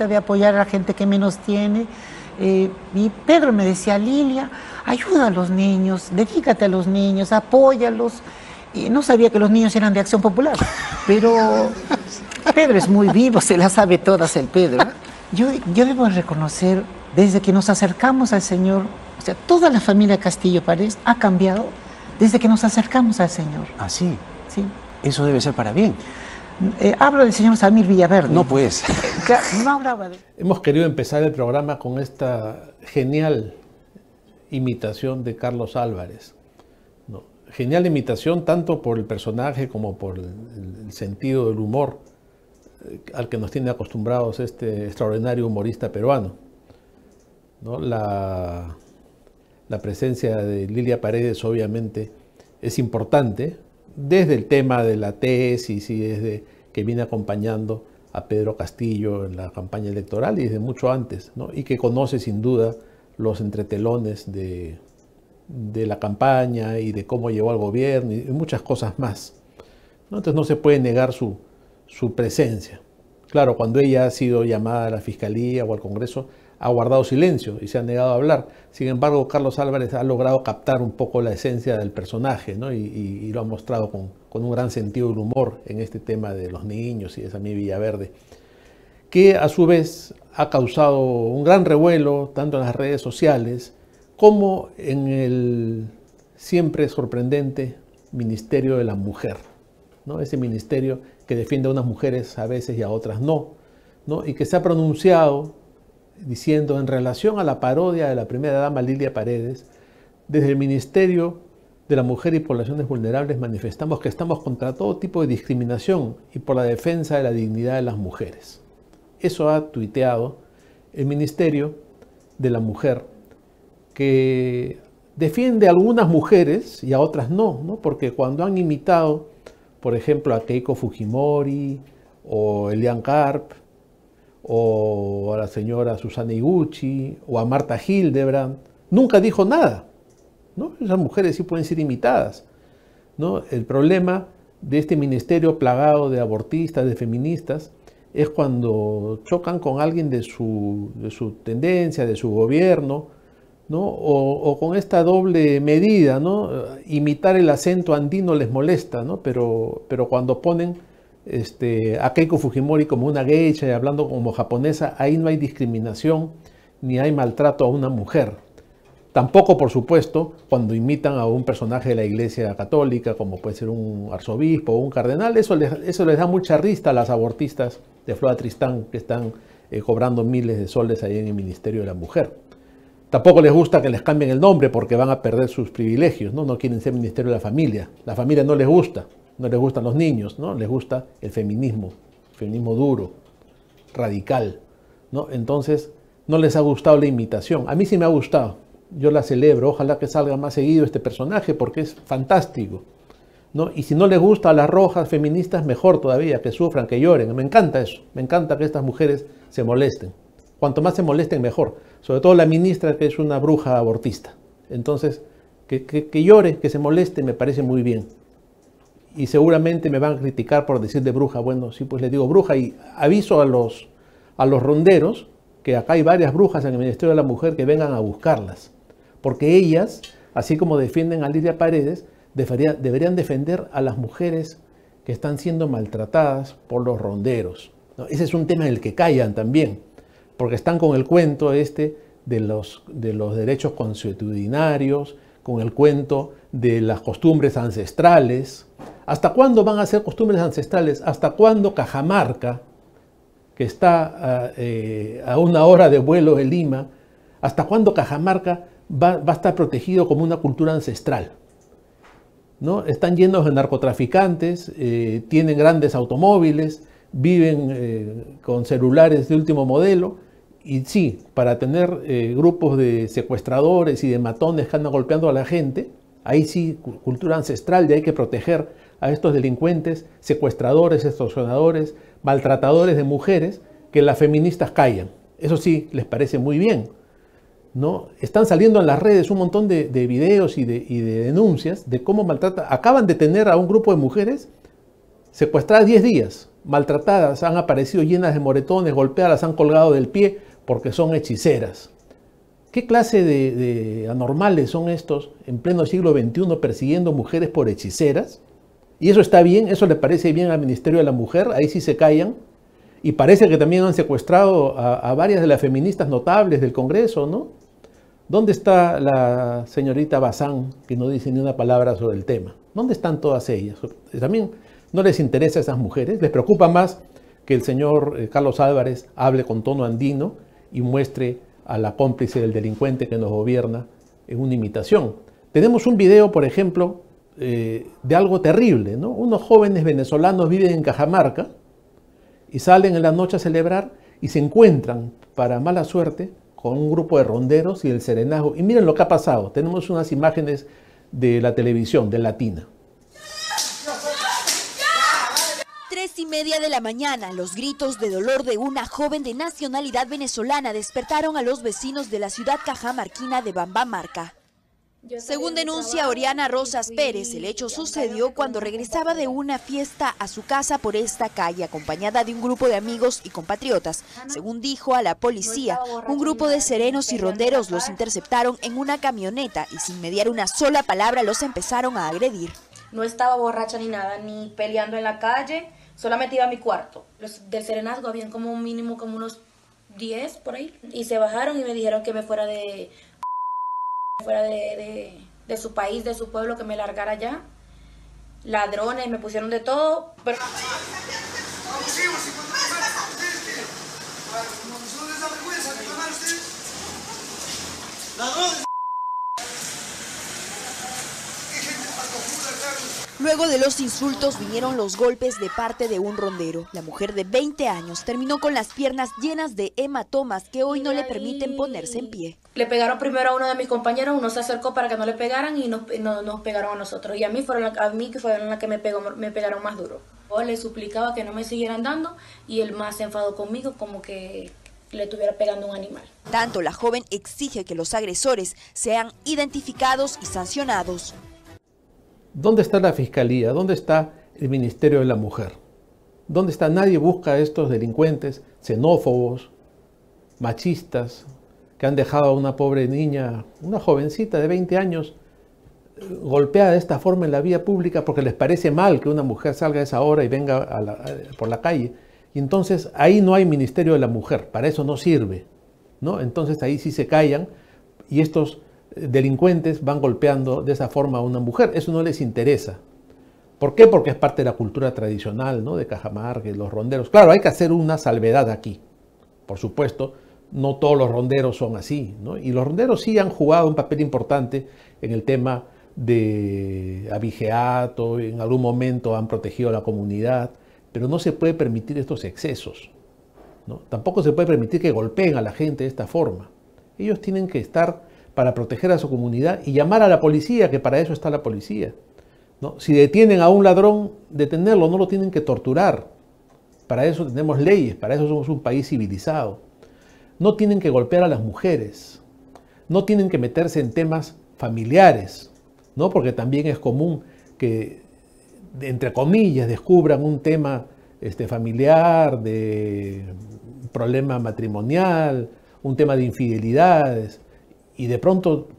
altruista de apoyar a la gente que menos tiene. Y Pedro me decía, Lilia, ayuda a los niños, dedícate a los niños, apóyalos. Y no sabía que los niños eran de Acción Popular, pero Pedro es muy vivo, se las sabe todas el Pedro. Yo debo reconocer, desde que nos acercamos al Señor, o sea, toda la familia Castillo Paredes ha cambiado desde que nos acercamos al Señor. ¿Ah, sí? Sí. Eso debe ser para bien. Hablo del señor Samir Villaverde. No, pues. No hablaba de... Hemos querido empezar el programa con esta genial imitación de Carlos Álvarez. ¿No? Genial imitación tanto por el personaje como por el sentido del humor al que nos tiene acostumbrados este extraordinario humorista peruano. ¿No? La presencia de Lilia Paredes obviamente es importante, desde el tema de la tesis y desde que viene acompañando a Pedro Castillo en la campaña electoral y desde mucho antes, ¿no? Y que conoce sin duda los entretelones de la campaña y de cómo llegó al gobierno y muchas cosas más, ¿no? Entonces no se puede negar su presencia. Claro, cuando ella ha sido llamada a la Fiscalía o al Congreso, ha guardado silencio y se ha negado a hablar. Sin embargo, Carlos Álvarez ha logrado captar un poco la esencia del personaje, ¿no? y lo ha mostrado con un gran sentido del humor en este tema de los niños y de Samir Villaverde, que a su vez ha causado un gran revuelo tanto en las redes sociales como en el siempre sorprendente Ministerio de la Mujer, ¿no? Ese ministerio que defiende a unas mujeres a veces y a otras no, y que se ha pronunciado diciendo en relación a la parodia de la primera dama Lilia Paredes, desde el Ministerio de la Mujer y Poblaciones Vulnerables manifestamos que estamos contra todo tipo de discriminación y por la defensa de la dignidad de las mujeres. Eso ha tuiteado el Ministerio de la Mujer, que defiende a algunas mujeres y a otras no, porque cuando han imitado, por ejemplo, a Keiko Fujimori o Elian Karp, o a la señora Susana Iguchi, o a Marta Hildebrand, nunca dijo nada, ¿no? Esas mujeres sí pueden ser imitadas, ¿no? El problema de este ministerio plagado de abortistas, de feministas, es cuando chocan con alguien de su tendencia, de su gobierno, ¿no? O con esta doble medida, ¿no? Imitar el acento andino les molesta, ¿no? Pero cuando ponen a Keiko Fujimori como una geisha y hablando como japonesa, ahí no hay discriminación ni hay maltrato a una mujer. Tampoco, por supuesto, cuando imitan a un personaje de la Iglesia Católica, como puede ser un arzobispo o un cardenal, eso les da mucha risa a las abortistas de Flora Tristán que están cobrando miles de soles ahí en el Ministerio de la Mujer. Tampoco les gusta que les cambien el nombre porque van a perder sus privilegios, ¿no? No quieren ser Ministerio de la Familia. La familia no les gusta. No les gustan los niños, ¿no? Les gusta el feminismo duro, radical, ¿no? Entonces, no les ha gustado la imitación. A mí sí me ha gustado. Yo la celebro. Ojalá que salga más seguido este personaje porque es fantástico, ¿no? Y si no les gusta a las rojas feministas, mejor todavía, que sufran, que lloren. Me encanta eso. Me encanta que estas mujeres se molesten. Cuanto más se molesten, mejor. Sobre todo la ministra, que es una bruja abortista. Entonces, que llore, que se moleste, me parece muy bien. Y seguramente me van a criticar por decir de bruja. Bueno, sí, pues les digo bruja y aviso a los ronderos que acá hay varias brujas en el Ministerio de la Mujer que vengan a buscarlas. Porque ellas, así como defienden a Lilia Paredes, deberían defender a las mujeres que están siendo maltratadas por los ronderos, ¿no? Ese es un tema en el que callan también, porque están con el cuento de los derechos consuetudinarios, con el cuento de las costumbres ancestrales. ¿Hasta cuándo van a ser costumbres ancestrales? ¿Hasta cuándo Cajamarca, que está a una hora de vuelo de Lima, hasta cuándo Cajamarca va a estar protegido como una cultura ancestral? ¿No? Están llenos de narcotraficantes, tienen grandes automóviles, viven con celulares de último modelo. Y sí, para tener grupos de secuestradores y de matones que andan golpeando a la gente, ahí sí, cultura ancestral, y hay que proteger a estos delincuentes, secuestradores, extorsionadores, maltratadores de mujeres, que las feministas callan. Eso sí, les parece muy bien, ¿no? Están saliendo en las redes un montón de videos y de denuncias de cómo maltrata. Acaban de tener a un grupo de mujeres secuestradas 10 días maltratadas, han aparecido llenas de moretones, golpeadas, han colgado del pie porque son hechiceras. ¿Qué clase de anormales son estos en pleno siglo XXI persiguiendo mujeres por hechiceras? ¿Y eso está bien? ¿Eso le parece bien al Ministerio de la Mujer? Ahí sí se callan. Y parece que también han secuestrado a varias de las feministas notables del Congreso, ¿no? ¿Dónde está la señorita Bazán, que no dice ni una palabra sobre el tema? ¿Dónde están todas ellas? También no les interesa a esas mujeres. Les preocupa más que el señor Carlos Álvarez hable con tono andino y muestre a la cómplice del delincuente que nos gobierna en una imitación. Tenemos un video, por ejemplo, de algo terrible, ¿no? Unos jóvenes venezolanos viven en Cajamarca y salen en la noche a celebrar y se encuentran, para mala suerte, con un grupo de ronderos y el serenazgo. Y miren lo que ha pasado. Tenemos unas imágenes de la televisión, de Latina. 3:30 de la mañana, los gritos de dolor de una joven de nacionalidad venezolana despertaron a los vecinos de la ciudad cajamarquina de Bambamarca. Según denuncia Oriana Rosas Pérez, el hecho sucedió cuando regresaba de una fiesta a su casa por esta calle, acompañada de un grupo de amigos y compatriotas. Según dijo a la policía, un grupo de serenos y ronderos los interceptaron en una camioneta y sin mediar una sola palabra los empezaron a agredir. No estaba borracha ni nada, ni peleando en la calle, solamente iba a mi cuarto. Los del serenazgo habían como un mínimo como unos 10 por ahí. Y se bajaron y me dijeron que me fuera de su país, de su pueblo, que me largara ya. Ladrones, me pusieron de todo. Pero... Luego de los insultos vinieron los golpes de parte de un rondero. La mujer de 20 años terminó con las piernas llenas de hematomas que hoy no le permiten ponerse en pie. Le pegaron primero a uno de mis compañeros, uno se acercó para que no le pegaran y nos pegaron a nosotros. Y a mí fueron las que me pegaron más duro. Yo le suplicaba que no me siguieran dando y él más se enfadó conmigo, como que le estuviera pegando a un animal. Tanto la joven exige que los agresores sean identificados y sancionados. ¿Dónde está la Fiscalía? ¿Dónde está el Ministerio de la Mujer? ¿Dónde está? Nadie busca a estos delincuentes xenófobos, machistas, que han dejado a una pobre niña, una jovencita de 20 años, golpeada de esta forma en la vía pública porque les parece mal que una mujer salga a esa hora y venga por la calle. Y entonces ahí no hay Ministerio de la Mujer, para eso no sirve, ¿no? Entonces ahí sí se callan y estos delincuentes van golpeando de esa forma a una mujer. Eso no les interesa. ¿Por qué? Porque es parte de la cultura tradicional, ¿no? De Cajamarca y los ronderos. Claro, hay que hacer una salvedad aquí. Por supuesto, no todos los ronderos son así, ¿no? Y los ronderos sí han jugado un papel importante en el tema de abigeato, en algún momento han protegido a la comunidad, pero no se puede permitir estos excesos, ¿no? Tampoco se puede permitir que golpeen a la gente de esta forma. Ellos tienen que estar para proteger a su comunidad y llamar a la policía, que para eso está la policía, ¿no? Si detienen a un ladrón, detenerlo, no lo tienen que torturar. Para eso tenemos leyes, para eso somos un país civilizado. No tienen que golpear a las mujeres, no tienen que meterse en temas familiares, ¿no? Porque también es común que, entre comillas, descubran un tema familiar, de problema matrimonial, un tema de infidelidades, y de pronto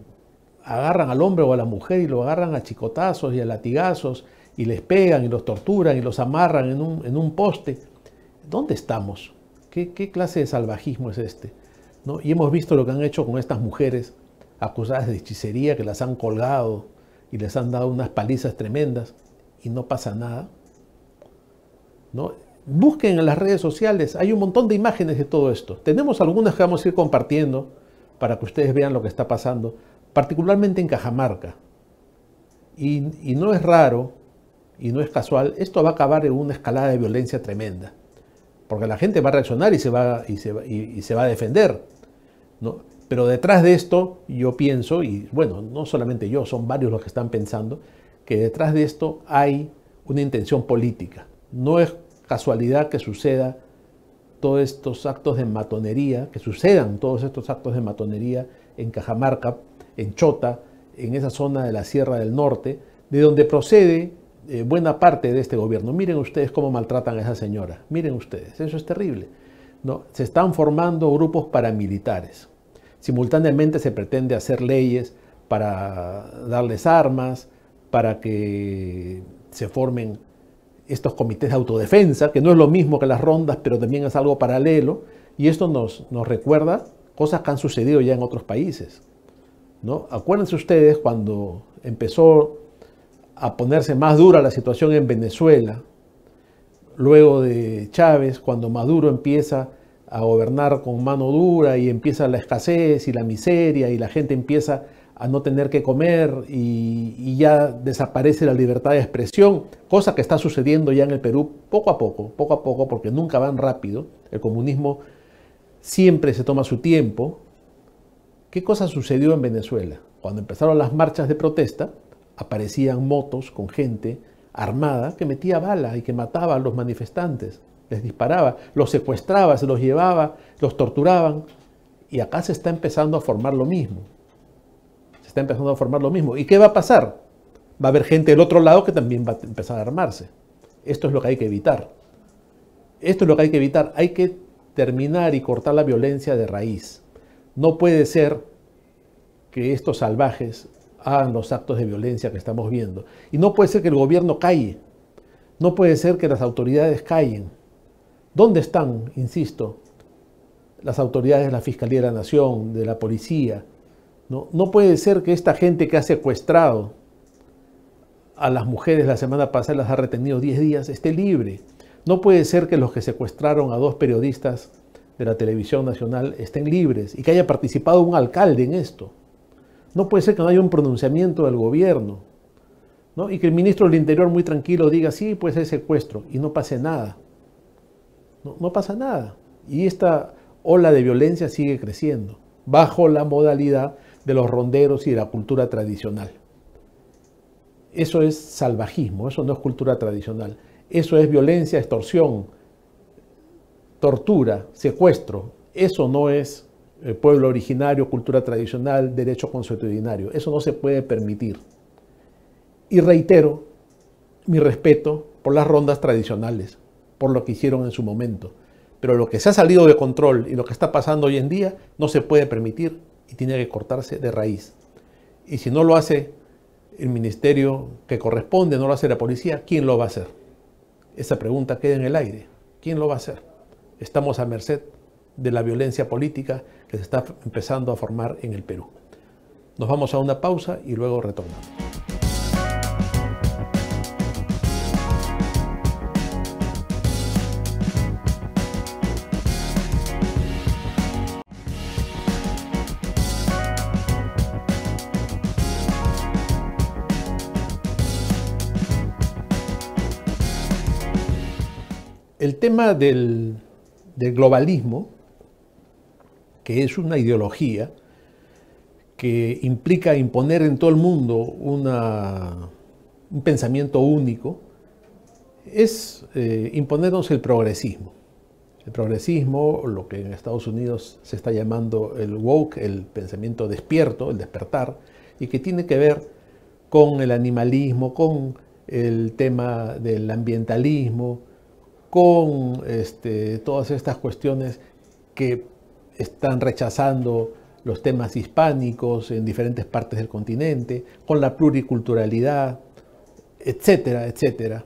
agarran al hombre o a la mujer y lo agarran a chicotazos y a latigazos y les pegan y los torturan y los amarran en un poste. ¿Dónde estamos? ¿Qué clase de salvajismo es este? ¿No? Y hemos visto lo que han hecho con estas mujeres acusadas de hechicería, que las han colgado y les han dado unas palizas tremendas y no pasa nada, ¿no? Busquen en las redes sociales, hay un montón de imágenes de todo esto. Tenemos algunas que vamos a ir compartiendo para que ustedes vean lo que está pasando, particularmente en Cajamarca. Y no es raro, y no es casual, esto va a acabar en una escalada de violencia tremenda. Porque la gente va a reaccionar y se va a defender, ¿no? Pero detrás de esto, yo pienso, y bueno, no solamente yo, son varios los que están pensando, que detrás de esto hay una intención política. No es casualidad que sucedan todos estos actos de matonería en Cajamarca, en Chota, en esa zona de la Sierra del Norte, de donde procede buena parte de este gobierno. Miren ustedes cómo maltratan a esa señora. Miren ustedes, eso es terrible. ¿No? Se están formando grupos paramilitares. Simultáneamente se pretende hacer leyes para darles armas, para que se formen estos comités de autodefensa, que no es lo mismo que las rondas, pero también es algo paralelo. Y esto nos recuerda cosas que han sucedido ya en otros países, ¿no? Acuérdense ustedes cuando empezó a ponerse más dura la situación en Venezuela, luego de Chávez, cuando Maduro empieza a gobernar con mano dura y empieza la escasez y la miseria y la gente empieza a no tener que comer y ya desaparece la libertad de expresión, cosa que está sucediendo ya en el Perú poco a poco, porque nunca van rápido. El comunismo siempre se toma su tiempo. ¿Qué cosa sucedió en Venezuela? Cuando empezaron las marchas de protesta, aparecían motos con gente armada que metía bala y que mataba a los manifestantes, les disparaba, los secuestraba, se los llevaba, los torturaban. Y acá se está empezando a formar lo mismo. ¿Y qué va a pasar? Va a haber gente del otro lado que también va a empezar a armarse. Esto es lo que hay que evitar. Hay que terminar y cortar la violencia de raíz. No puede ser que estos salvajes hagan los actos de violencia que estamos viendo. Y no puede ser que el gobierno calle. No puede ser que las autoridades callen. ¿Dónde están, insisto, las autoridades de la Fiscalía de la Nación, de la policía? No puede ser que esta gente que ha secuestrado a las mujeres la semana pasada, las ha retenido 10 días, esté libre. No puede ser que los que secuestraron a 2 periodistas de la televisión nacional estén libres y que haya participado un alcalde en esto. No puede ser que no haya un pronunciamiento del gobierno, ¿no? Y que el ministro del Interior muy tranquilo diga, sí, pues hay secuestro, y no pase nada. No pasa nada. Y esta ola de violencia sigue creciendo, bajo la modalidad de los ronderos y de la cultura tradicional. Eso es salvajismo, eso no es cultura tradicional. Eso es violencia, extorsión, tortura, secuestro. Eso no es pueblo originario, cultura tradicional, derecho consuetudinario. Eso no se puede permitir. Y reitero mi respeto por las rondas tradicionales, por lo que hicieron en su momento. Pero lo que se ha salido de control y lo que está pasando hoy en día no se puede permitir y tiene que cortarse de raíz. Y si no lo hace el ministerio que corresponde, no lo hace la policía, ¿quién lo va a hacer? Esa pregunta queda en el aire. ¿Quién lo va a hacer? Estamos a merced de la violencia política que se está empezando a formar en el Perú. Nos vamos a una pausa y luego retornamos. El tema del globalismo, que es una ideología que implica imponer en todo el mundo un pensamiento único, es imponernos el progresismo. El progresismo, lo que en Estados Unidos se está llamando el woke, el pensamiento despierto, el despertar, y que tiene que ver con el animalismo, con el tema del ambientalismo, con todas estas cuestiones que están rechazando los temas hispánicos en diferentes partes del continente, con la pluriculturalidad, etcétera, etcétera,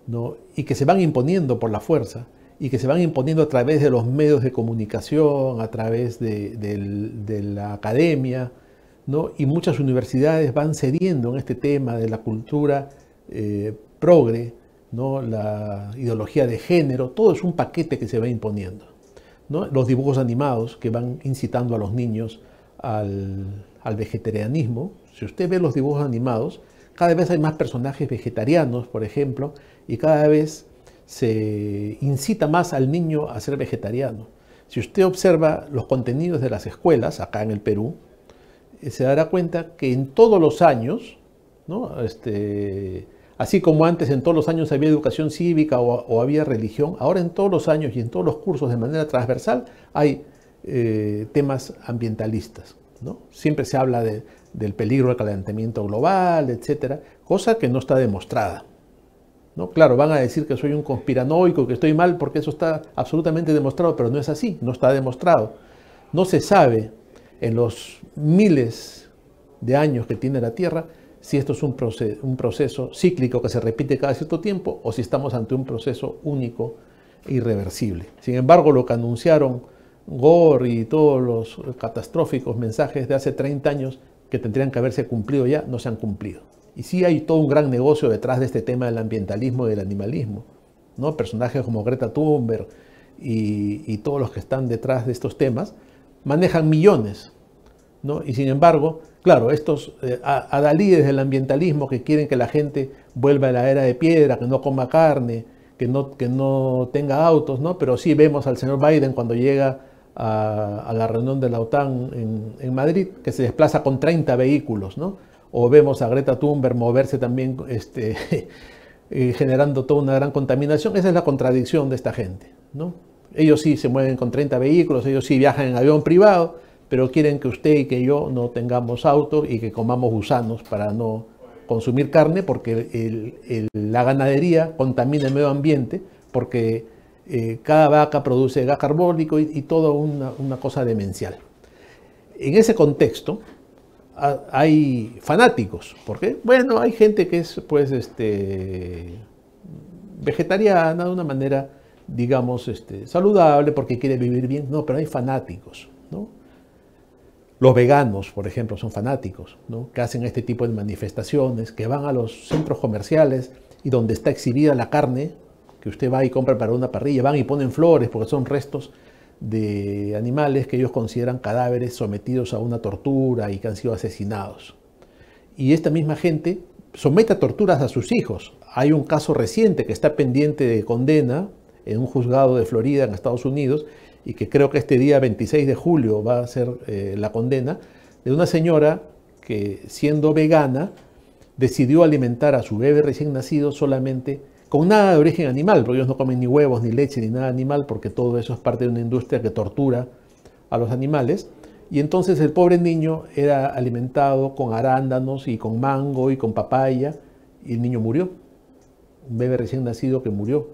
¿no? Y que se van imponiendo por la fuerza, y que se van imponiendo a través de los medios de comunicación, a través de la academia, ¿no? Y muchas universidades van cediendo en este tema de la cultura progre, ¿no? La ideología de género, todo es un paquete que se va imponiendo, ¿no? Los dibujos animados que van incitando a los niños al vegetarianismo. Si usted ve los dibujos animados, cada vez hay más personajes vegetarianos, por ejemplo, y cada vez se incita más al niño a ser vegetariano. Si usted observa los contenidos de las escuelas acá en el Perú, se dará cuenta que en todos los años, ¿no? Así como antes en todos los años había educación cívica o había religión, ahora en todos los años y en todos los cursos de manera transversal hay temas ambientalistas, ¿no? Siempre se habla del peligro del calentamiento global, etcétera, cosa que no está demostrada. ¿no? Claro, van a decir que soy un conspiranoico, que estoy mal, porque eso está absolutamente demostrado, pero no es así, no está demostrado. No se sabe en los miles de años que tiene la Tierra si esto es un proceso cíclico que se repite cada cierto tiempo o si estamos ante un proceso único e irreversible. Sin embargo, lo que anunciaron Gore y todos los catastróficos mensajes de hace 30 años que tendrían que haberse cumplido ya, no se han cumplido. Y sí hay todo un gran negocio detrás de este tema del ambientalismo y del animalismo, ¿no? Personajes como Greta Thunberg y todos los que están detrás de estos temas manejan millones, ¿no? Y sin embargo, claro, estos adalides del ambientalismo que quieren que la gente vuelva a la era de piedra, que no coma carne, que no tenga autos, ¿no? Pero sí vemos al señor Biden cuando llega a la reunión de la OTAN en Madrid, que se desplaza con 30 vehículos, ¿no? O vemos a Greta Thunberg moverse también generando toda una gran contaminación. Esa es la contradicción de esta gente, ¿no? Ellos sí se mueven con 30 vehículos, ellos sí viajan en avión privado, pero quieren que usted y que yo no tengamos auto y que comamos gusanos para no consumir carne, porque la ganadería contamina el medio ambiente, porque cada vaca produce gas carbónico y toda una cosa demencial. En ese contexto hay fanáticos, porque bueno, hay gente que es pues vegetariana de una manera, digamos, saludable porque quiere vivir bien. No, pero hay fanáticos, ¿no? Los veganos, por ejemplo, son fanáticos, ¿no? Que hacen este tipo de manifestaciones, que van a los centros comerciales y donde está exhibida la carne, que usted va y compra para una parrilla, van y ponen flores porque son restos de animales que ellos consideran cadáveres sometidos a una tortura y que han sido asesinados. Y esta misma gente somete a torturas a sus hijos. Hay un caso reciente que está pendiente de condena en un juzgado de Florida, en Estados Unidos, y que creo que este día 26 de julio va a ser la condena, de una señora que, siendo vegana, decidió alimentar a su bebé recién nacido solamente con nada de origen animal, porque ellos no comen ni huevos, ni leche, ni nada animal, porque todo eso es parte de una industria que tortura a los animales. Y entonces el pobre niño era alimentado con arándanos y con mango y con papaya, y el niño murió. Un bebé recién nacido que murió.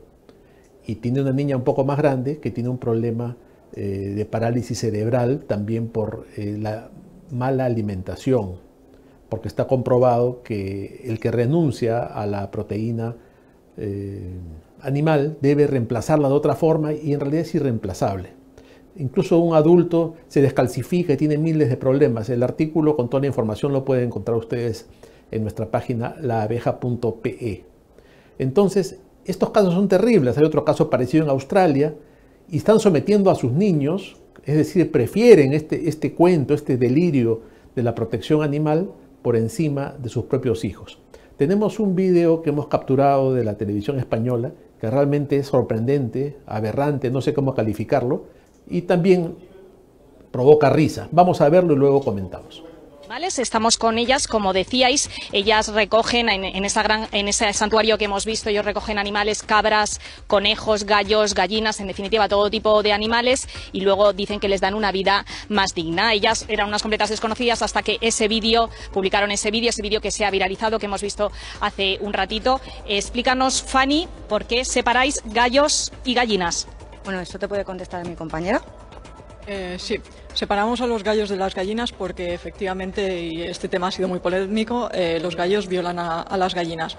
Y tiene una niña un poco más grande que tiene un problema de parálisis cerebral también por la mala alimentación, porque está comprobado que el que renuncia a la proteína animal debe reemplazarla de otra forma y en realidad es irreemplazable. Incluso un adulto se descalcifica y tiene miles de problemas. El artículo con toda la información lo pueden encontrar ustedes en nuestra página laabeja.pe. Entonces, estos casos son terribles. Hay otro caso parecido en Australia y están sometiendo a sus niños, es decir, prefieren este cuento, este delirio de la protección animal por encima de sus propios hijos. Tenemos un video que hemos capturado de la televisión española que realmente es sorprendente, aberrante, no sé cómo calificarlo, y también provoca risa. Vamos a verlo y luego comentamos. Estamos con ellas, como decíais, ellas recogen en ese santuario que hemos visto, ellos recogen animales, cabras, conejos, gallos, gallinas, en definitiva todo tipo de animales, y luego dicen que les dan una vida más digna. Ellas eran unas completas desconocidas hasta que publicaron ese vídeo que se ha viralizado, que hemos visto hace un ratito. Explícanos, Fanny, ¿por qué separáis gallos y gallinas? Bueno, eso te puede contestar mi compañera. Sí, separamos a los gallos de las gallinas porque efectivamente, y este tema ha sido muy polémico, los gallos violan a las gallinas.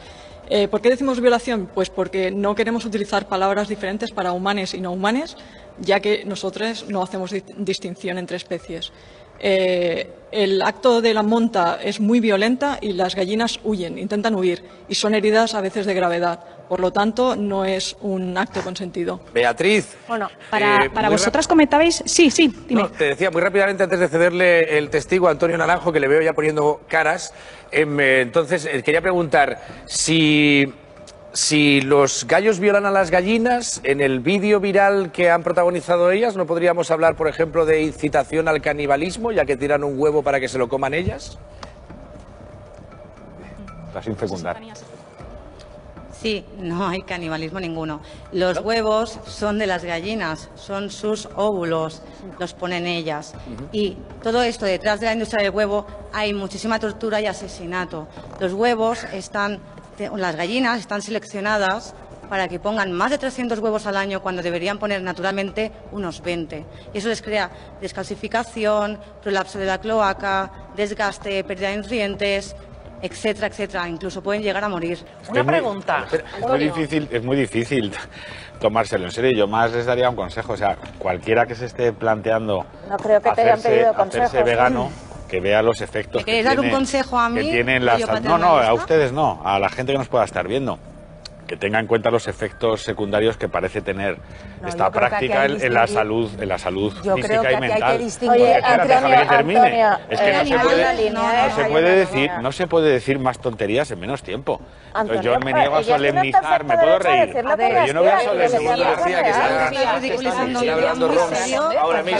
¿Por qué decimos violación? Pues porque no queremos utilizar palabras diferentes para humanes y no humanes, ya que nosotros no hacemos distinción entre especies. El acto de la monta es muy violenta y las gallinas huyen, intentan huir y son heridas a veces de gravedad. Por lo tanto, no es un acto consentido. Beatriz. Bueno, para vosotras comentabais... Sí, dime. No, te decía muy rápidamente antes de cederle el testigo a Antonio Naranjo, que le veo ya poniendo caras. Entonces, quería preguntar si los gallos violan a las gallinas, en el vídeo viral que han protagonizado ellas, ¿no podríamos hablar, por ejemplo, de incitación al canibalismo, ya que tiran un huevo para que se lo coman ellas? Está sin fecundar. Sí, no hay canibalismo ninguno. Los huevos son de las gallinas, son sus óvulos, los ponen ellas. Y todo esto, detrás de la industria del huevo, hay muchísima tortura y asesinato. Los huevos están las gallinas están seleccionadas para que pongan más de 300 huevos al año cuando deberían poner naturalmente unos 20. Y eso les crea descalcificación, prolapso de la cloaca, desgaste, pérdida de nutrientes, etcétera, etcétera. Incluso pueden llegar a morir. Una pregunta. Es muy difícil tomárselo en serio. Yo más les daría un consejo. O sea, cualquiera que se esté planteando No creo que te hayan pedido consejos. hacerse vegano, que vea los efectos ¿Me queréis dar un consejo a mí? que tienen las... No, a ustedes no, a la gente que nos pueda estar viendo. Que tenga en cuenta los efectos secundarios que parece tener esta práctica en la salud física y mental. Oye, déjame que termine. Es que no se puede decir más tonterías en menos tiempo. Entonces yo me Antonio, niego a ella tiene solemnizar, me perfecto puedo derecho a reír, decir lo que pero yo no voy a quiera, solemnizar. Decía que está hablando Roms ahora mismo.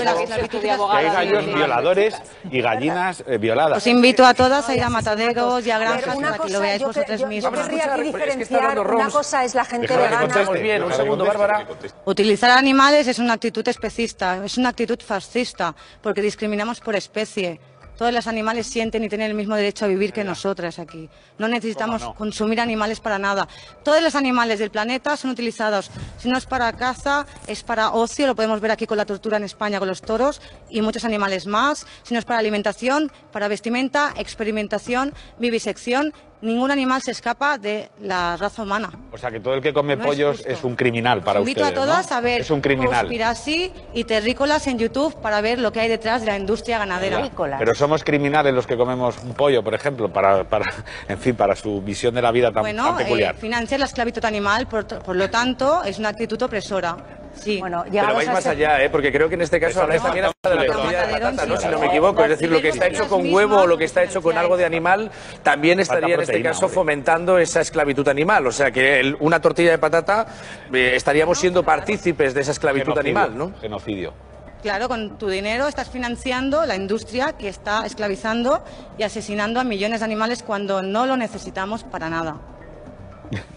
Que hay gallos violadores y gallinas violadas. Os invito a todas a ir a mataderos y a granjas para que lo veáis vosotros Yo mismos. querría aquí diferenciar, una cosa es la gente vegana. Bien, un segundo, Bárbara. Utilizar animales es una actitud especista, es una actitud fascista, porque discriminamos por especie. Todos los animales sienten y tienen el mismo derecho a vivir que nosotras aquí. No necesitamos consumir animales para nada. Todos los animales del planeta son utilizados, si no es para caza, es para ocio, lo podemos ver aquí con la tortura en España con los toros y muchos animales más. Si no es para alimentación, para vestimenta, experimentación, vivisección. Ningún animal se escapa de la raza humana. O sea que todo el que come pollos es un criminal para ustedes, invito a todas a ver es un criminal. Conspiracy y Terrícolas en YouTube para ver lo que hay detrás de la industria ganadera. Pero somos criminales los que comemos un pollo, por ejemplo, para su visión de la vida tan peculiar. Financia la esclavitud animal, por lo tanto, es una actitud opresora. Sí. Bueno, pero vais más allá, porque creo que en este caso habláis también de la tortilla de patata, ¿no? Si no me equivoco. Es decir, lo que está hecho con huevo o lo que está hecho con algo de animal también estaría en este caso fomentando esa esclavitud animal. O sea que una tortilla de patata estaríamos siendo partícipes de esa esclavitud animal, ¿no? Genocidio. Claro, con tu dinero estás financiando la industria que está esclavizando y asesinando a millones de animales cuando no lo necesitamos para nada.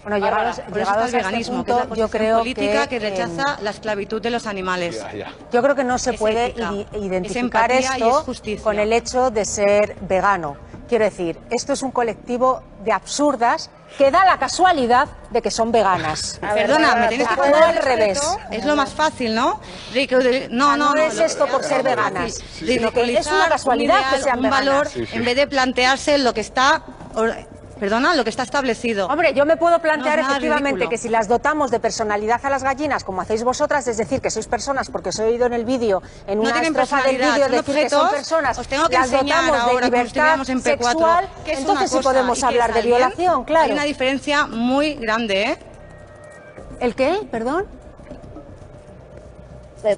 Bueno, llegados al veganismo, punto, que es yo creo política que rechaza la esclavitud de los animales. Yo creo que no se puede identificar esto con el hecho de ser vegano. Quiero decir, esto es un colectivo de absurdas que da la casualidad de que son veganas. Perdona, me tienes que poner al revés. Es lo más fácil, ¿no? No es esto por ser veganas, sino que es una casualidad que sean un valor veganas. en vez de plantearse lo que está... Perdona, lo que está establecido. Hombre, yo me puedo plantear No es nada efectivamente ridículo. que si las dotamos de personalidad a las gallinas, como hacéis vosotras, es decir, que sois personas, porque os he oído en el vídeo, en una tienen estrofa del personalidad, vídeo son decir que son objetos. personas, Os tengo que las enseñar dotamos de ahora, como libertad estudiamos en P4, sexual, que es entonces una sí podemos cosa y hablar que de es alguien. violación, claro. Hay una diferencia muy grande, ¿eh? ¿El qué? ¿Perdón?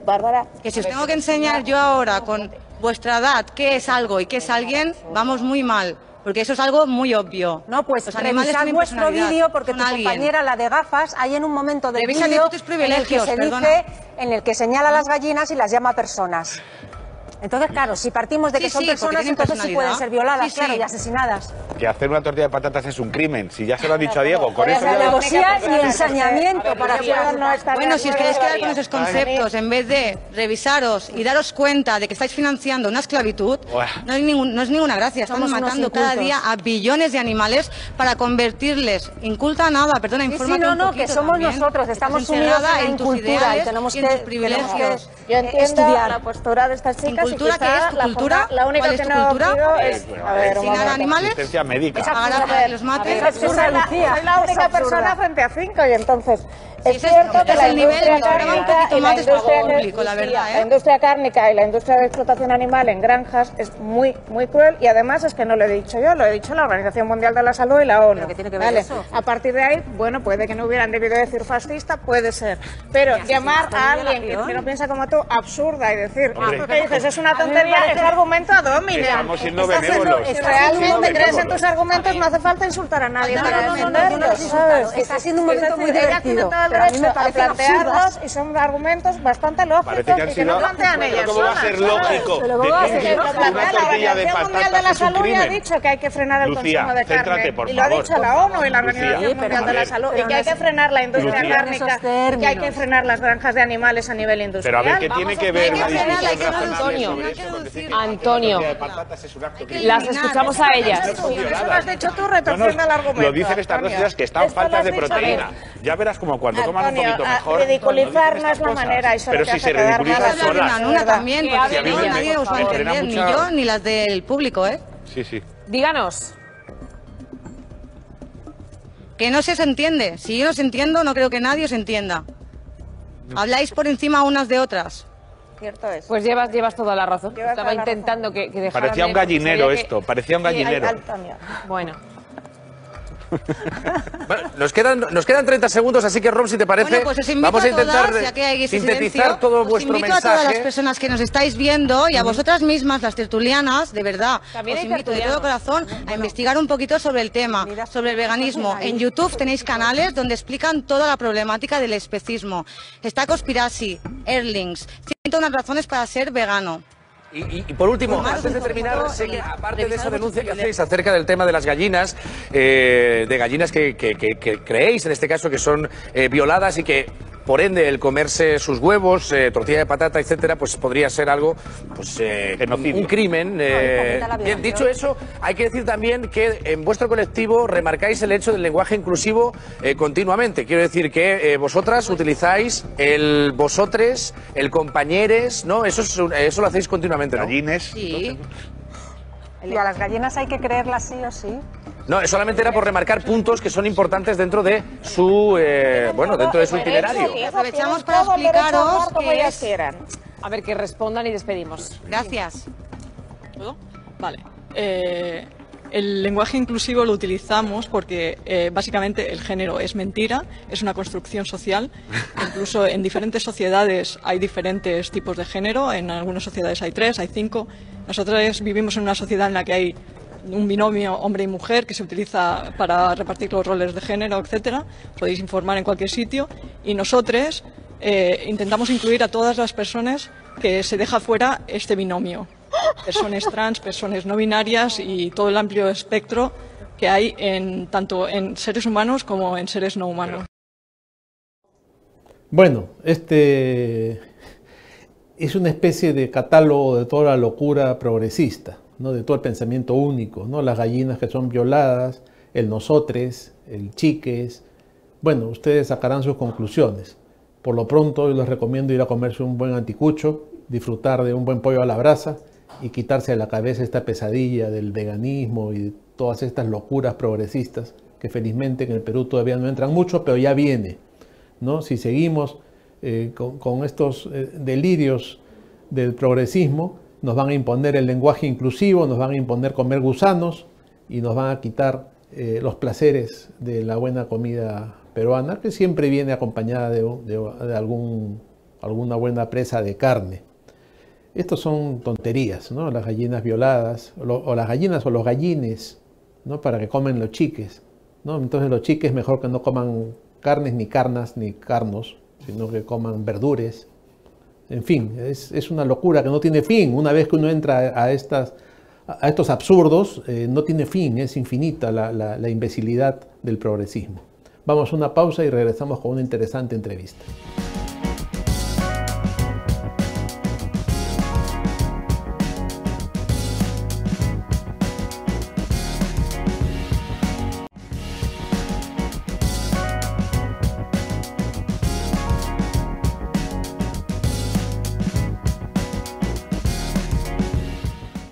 Bárbara. Que si os tengo que enseñar yo ahora, con vuestra edad, qué es algo y qué es alguien, vamos muy mal. Porque eso es algo muy obvio. No, pues los animales revisad tienen vuestro personalidad, vídeo porque son tu alguien. compañera, la de gafas, hay en un momento del Revisa vídeo tus en el que privilegios, se perdona. dice, en el que señala a las gallinas y las llama personas. Entonces, claro, si partimos de que Sí, son sí, porque personas, tienen entonces sí pueden personalidad. ser violadas, Sí, sí. claro, y asesinadas. Que hacer una tortilla de patatas es un crimen. Si ya se lo ha dicho a Diego, con eso Pedagogía y ensañamiento para que Bueno, si os queréis quedar con esos conceptos, en vez de revisaros y daros cuenta de que estáis financiando una esclavitud, no es ninguna gracia. Estamos Somos unos matando cada incultos. día a billones de animales para convertirles, inculta nada, perdona, Sí, infórmate no, un que poquito somos también. nosotros, estamos Estás sumidos encerrada en la tus incultura ideales y tenemos en tus que privilegios. Yo entiendo estudiar. la postura de estas chicas. ¿Cultura y qué quizá es? ¿Tu cultura? La única ¿Cuál es que tu no cultura? pido es... A ver, un ¿Asesinar momento. animales? asistencia médica. ¿Pagar para que los maten? Es que soy la única persona frente a 5 y entonces es ese cierto que es la el nivel, industria me esperaba un cárnica poquito y la más de industria espacio público, la verdad, la industria cárnica y la industria de explotación animal en granjas es muy cruel y además es que no lo he dicho yo, lo he dicho la Organización Mundial de la Salud y la ONU. ¿Pero qué tiene que ver ¿vale? eso? A partir de ahí, bueno, puede que no hubieran debido decir fascista, puede ser, pero llamar a alguien que no piensa como tú absurda y decir, Hombre. ¿qué dices? Es una tontería, es un argumento ad hominem. Estamos siendo Estás siendo- benévolos. Si Estás siendo realmente crees en benévolos. tus argumentos, no hace falta insultar a nadie No, para no, no, defenderlos, no, no, no, ¿sabes? está siendo un momento muy Ella tiene divertido. toda derecho a plantearlos y son argumentos bastante lógicos y que no plantean ellas. ¿Cómo va a ser lógico? La Organización Mundial de la Salud ya ha dicho que hay que frenar el consumo de carne. Y lo ha dicho la ONU y la Organización Mundial de la Salud. Y que hay que frenar la industria cárnica y que hay que frenar las granjas de animales a nivel industrial. Pero a ver, ¿qué tiene que ver una discusión Antonio, las escuchamos a ellas. Eso lo has dicho tú, retorciendo el argumento. Lo dicen estas noticias que están faltas de proteína. Ya verás como cuando coman un poquito mejor. Ridiculizar no es la manera. Pero si se ridiculizan solas. Una también, porque nadie os va a entender, ni yo ni las del público, ¿eh? Sí, sí. Díganos. Que no se os entiende. Si yo no os entiendo, no creo que nadie os entienda. Habláis por encima unas de otras. Cierto es. Pues llevas toda la razón. Estaba intentando que dejaran. Parecía un gallinero esto, parecía un gallinero. Bueno. Bueno, nos quedan 30 segundos, así que Rom, si te parece, bueno, pues os invito vamos a intentar todas, ya que hay ese sintetizar silencio, todo vuestro os invito mensaje. a todas las personas que nos estáis viendo y a vosotras mismas, las tertulianas, de verdad, También os hay invito de tertulianos. todo corazón a investigar un poquito sobre el tema, sobre el veganismo. En YouTube tenéis canales donde explican toda la problemática del especismo. Está Conspiracy, Erlings, 101 razones para ser vegano. Y por último, antes de terminar, aparte de esa denuncia que hacéis acerca del tema de las gallinas, de gallinas que creéis, en este caso, que son violadas y que, por ende, el comerse sus huevos, tortilla de patata, etcétera, pues podría ser algo, pues, un crimen. Bien, dicho eso, hay que decir también que en vuestro colectivo remarcáis el hecho del lenguaje inclusivo continuamente. Quiero decir que vosotras utilizáis el vosotres, el compañeres, ¿no? Eso lo hacéis continuamente, ¿no? Gallines. Sí. Y a las gallinas hay que creerlas sí o sí. No, solamente era por remarcar puntos que son importantes dentro de su dentro de su itinerario. Aprovechamos para explicaros que es... A ver, que respondan y despedimos. Gracias. ¿Puedo? Vale. El lenguaje inclusivo lo utilizamos porque básicamente el género es mentira, es una construcción social. Incluso en diferentes sociedades hay diferentes tipos de género. En algunas sociedades hay 3, hay 5. Nosotros vivimos en una sociedad en la que hay un binomio hombre y mujer que se utiliza para repartir los roles de género, etcétera. Podéis informar en cualquier sitio. Y nosotros intentamos incluir a todas las personas que se deja fuera este binomio. Personas trans, personas no binarias y todo el amplio espectro que hay tanto en seres humanos como en seres no humanos. Bueno, este es una especie de catálogo de toda la locura progresista, ¿no? De todo el pensamiento único, ¿no? Las gallinas que son violadas, el nosotres, el chiques. Bueno, ustedes sacarán sus conclusiones. Por lo pronto, yo les recomiendo ir a comerse un buen anticucho, disfrutar de un buen pollo a la brasa y quitarse de la cabeza esta pesadilla del veganismo y de todas estas locuras progresistas que felizmente en el Perú todavía no entran mucho, pero ya viene, ¿no? Si seguimos con estos delirios del progresismo, nos van a imponer el lenguaje inclusivo, nos van a imponer comer gusanos y nos van a quitar los placeres de la buena comida peruana, que siempre viene acompañada de alguna buena presa de carne. Estos son tonterías, ¿no? Las gallinas violadas, o las gallinas o los gallines, ¿no? Para que comen los chiques, ¿no? Entonces los chiques mejor que no coman carnes, ni carnas, ni carnos, sino que coman verdures. En fin, es una locura que no tiene fin. Una vez que uno entra a estos absurdos, no tiene fin, es infinita la imbecilidad del progresismo. Vamos a una pausa y regresamos con una interesante entrevista.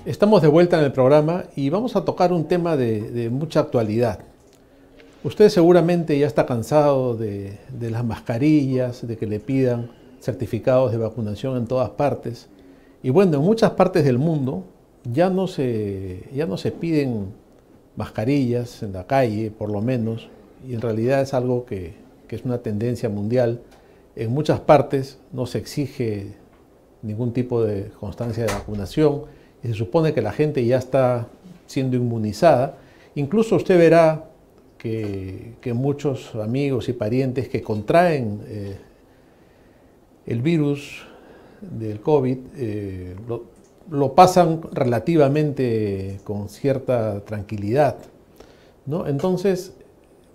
Estamos de vuelta en el programa y vamos a tocar un tema de mucha actualidad. Usted seguramente ya está cansado de las mascarillas, de que le pidan certificados de vacunación en todas partes. Y bueno, en muchas partes del mundo ya no se piden mascarillas en la calle, por lo menos, y en realidad es algo que es una tendencia mundial. En muchas partes no se exige ningún tipo de constancia de vacunación y se supone que la gente ya está siendo inmunizada. Incluso usted verá que muchos amigos y parientes que contraen el virus del COVID lo pasan relativamente con cierta tranquilidad, ¿no? Entonces,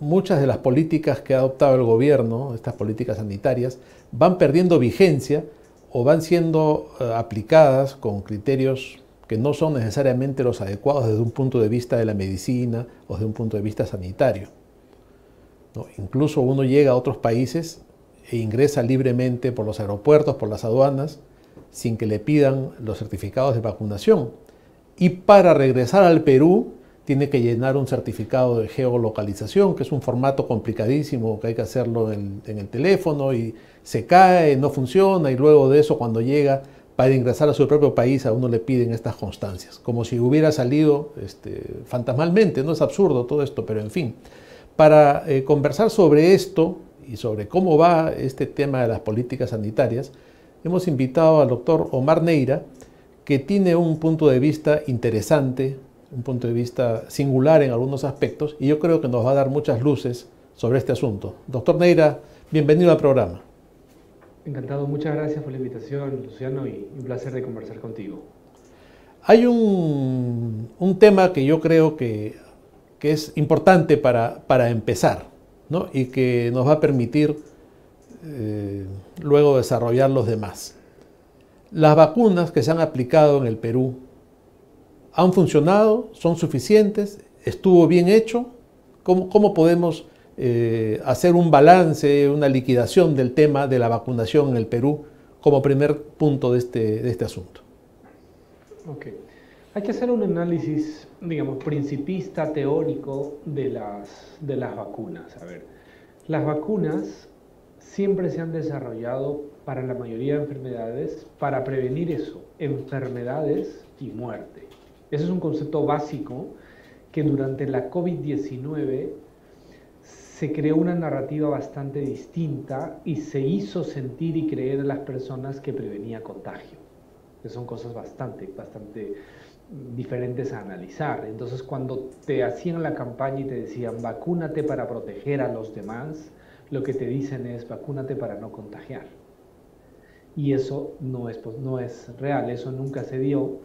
muchas de las políticas que ha adoptado el gobierno, estas políticas sanitarias, van perdiendo vigencia o van siendo aplicadas con criterios que no son necesariamente los adecuados desde un punto de vista de la medicina o desde un punto de vista sanitario, ¿no? Incluso uno llega a otros países e ingresa libremente por los aeropuertos, por las aduanas, sin que le pidan los certificados de vacunación. Y para regresar al Perú, tiene que llenar un certificado de geolocalización, que es un formato complicadísimo, que hay que hacerlo en el teléfono y se cae, no funciona, y luego de eso, cuando llega para ingresar a su propio país, a uno le piden estas constancias, como si hubiera salido fantasmalmente. No es absurdo todo esto, pero en fin. Para conversar sobre esto y sobre cómo va este tema de las políticas sanitarias, hemos invitado al doctor Omar Neira, que tiene un punto de vista interesante, un punto de vista singular en algunos aspectos, y yo creo que nos va a dar muchas luces sobre este asunto. Doctor Neira, bienvenido al programa. Encantado, muchas gracias por la invitación, Luciano, y un placer de conversar contigo. Hay un tema que yo creo que es importante para empezar, ¿no? Y que nos va a permitir luego desarrollar los demás. Las vacunas que se han aplicado en el Perú, ¿han funcionado? ¿Son suficientes? ¿Estuvo bien hecho? ¿Cómo podemos hacer un balance, una liquidación del tema de la vacunación en el Perú como primer punto de este asunto? Ok. Hay que hacer un análisis, digamos, principista, teórico de las vacunas. A ver, las vacunas siempre se han desarrollado para la mayoría de enfermedades para prevenir eso, enfermedades y muerte. Ese es un concepto básico que durante la COVID-19 se creó una narrativa bastante distinta y se hizo sentir y creer a las personas que prevenía contagio. Que son cosas bastante diferentes a analizar. Entonces, cuando te hacían la campaña y te decían vacúnate para proteger a los demás, lo que te dicen es vacúnate para no contagiar. Y eso no es real, eso nunca se dio.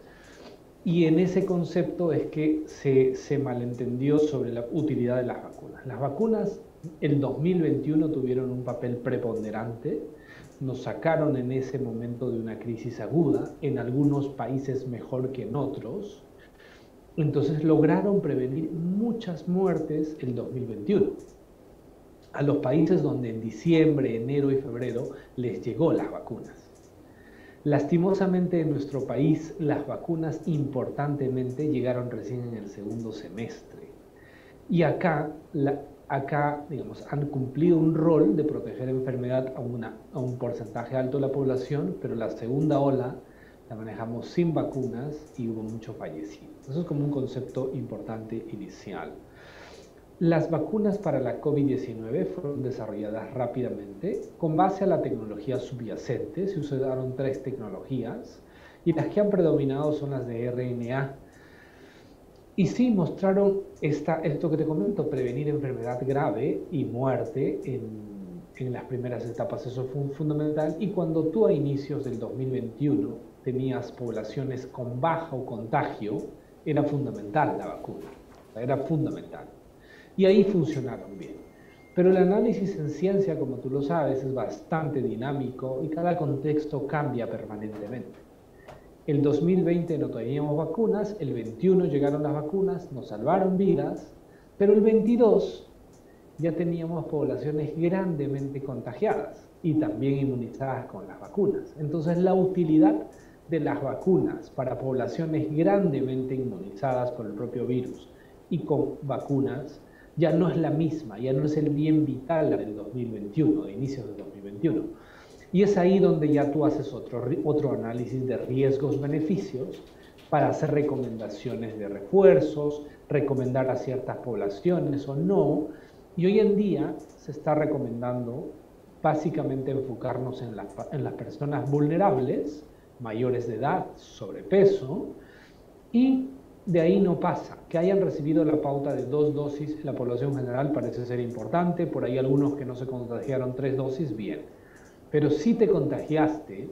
Y en ese concepto es que se malentendió sobre la utilidad de las vacunas. Las vacunas el 2021 tuvieron un papel preponderante, nos sacaron en ese momento de una crisis aguda, en algunos países mejor que en otros, entonces lograron prevenir muchas muertes el 2021. A los países donde en diciembre, enero y febrero les llegó las vacunas. Lastimosamente en nuestro país las vacunas importantemente llegaron recién en el segundo semestre. Y acá digamos, han cumplido un rol de proteger enfermedad a un porcentaje alto de la población, pero la segunda ola la manejamos sin vacunas y hubo muchos fallecidos. Eso es como un concepto importante inicial. Las vacunas para la COVID-19 fueron desarrolladas rápidamente con base a la tecnología subyacente. Se usaron 3 tecnologías y las que han predominado son las de RNA. Y sí mostraron esto que te comento, prevenir enfermedad grave y muerte en las primeras etapas. Eso fue fundamental. Y cuando tú a inicios del 2021 tenías poblaciones con bajo contagio, era fundamental la vacuna. Era fundamental. Y ahí funcionaron bien. Pero el análisis en ciencia, como tú lo sabes, es bastante dinámico y cada contexto cambia permanentemente. El 2020 no teníamos vacunas, el 21 llegaron las vacunas, nos salvaron vidas, pero el 22 ya teníamos poblaciones grandemente contagiadas y también inmunizadas con las vacunas. Entonces la utilidad de las vacunas para poblaciones grandemente inmunizadas con el propio virus y con vacunas ya no es la misma, ya no es el bien vital del 2021, de inicios del 2021. Y es ahí donde ya tú haces otro análisis de riesgos-beneficios para hacer recomendaciones de refuerzos, recomendar a ciertas poblaciones o no. Y hoy en día se está recomendando básicamente enfocarnos en las personas vulnerables, mayores de edad, sobrepeso, y de ahí no pasa. Que hayan recibido la pauta de 2 dosis, la población general parece ser importante, por ahí algunos que no se contagiaron 3 dosis, bien. Pero si te contagiaste,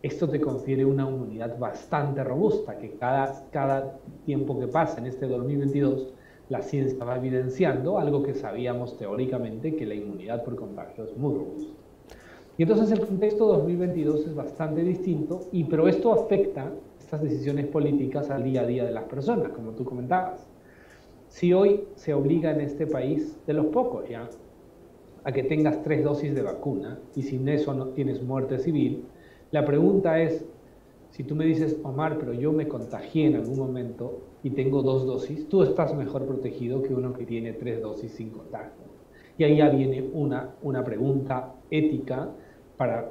esto te confiere una inmunidad bastante robusta, que cada tiempo que pasa en este 2022, la ciencia va evidenciando algo que sabíamos teóricamente, que la inmunidad por contagio es muy robusta. Y entonces el contexto 2022 es bastante distinto, pero esto afecta estas decisiones políticas al día a día de las personas, como tú comentabas. Si hoy se obliga en este país, de los pocos ya, a que tengas 3 dosis de vacuna y sin eso no tienes muerte civil, la pregunta es, si tú me dices, Omar, pero yo me contagié en algún momento y tengo 2 dosis, tú estás mejor protegido que uno que tiene 3 dosis sin contagio. Y ahí ya viene una pregunta ética para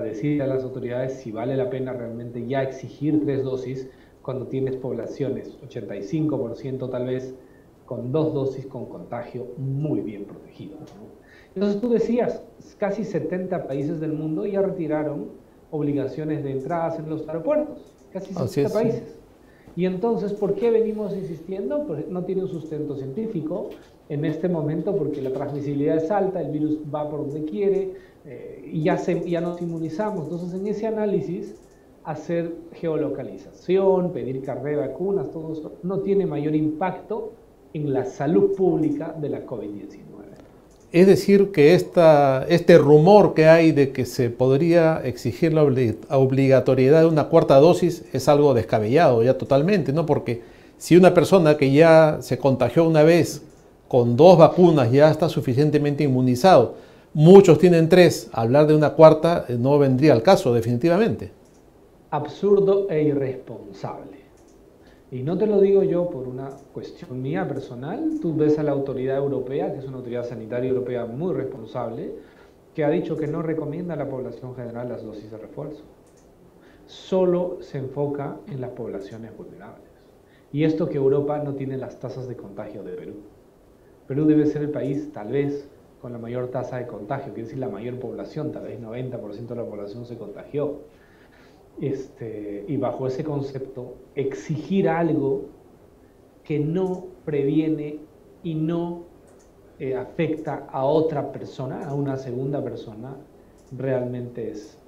decirle a las autoridades si vale la pena realmente ya exigir 3 dosis cuando tienes poblaciones, 85% tal vez, con 2 dosis con contagio muy bien protegidos, ¿no? Entonces tú decías, casi 70 países del mundo ya retiraron obligaciones de entradas en los aeropuertos, casi 70 países. Sí. Y entonces, ¿por qué venimos insistiendo? Pues no tiene un sustento científico en este momento porque la transmisibilidad es alta, el virus va por donde quiere y ya nos inmunizamos. Entonces, en ese análisis, hacer geolocalización, pedir carnet de vacunas, todo eso no tiene mayor impacto en la salud pública de la COVID-19. Es decir, que este rumor que hay de que se podría exigir la obligatoriedad de una 4ª dosis es algo descabellado ya totalmente, ¿no? Porque si una persona que ya se contagió una vez con 2 vacunas ya está suficientemente inmunizado, muchos tienen 3, hablar de una 4ª no vendría al caso definitivamente. Absurdo e irresponsable. Y no te lo digo yo por una cuestión mía personal. Tú ves a la autoridad europea, que es una autoridad sanitaria europea muy responsable, que ha dicho que no recomienda a la población general las dosis de refuerzo. Solo se enfoca en las poblaciones vulnerables. Y esto que Europa no tiene las tasas de contagio de Perú. Perú debe ser el país, tal vez, con la mayor tasa de contagio, quiere decir la mayor población, tal vez 90% de la población se contagió. Y bajo ese concepto, exigir algo que no previene y no afecta a otra persona, a una segunda persona, realmente es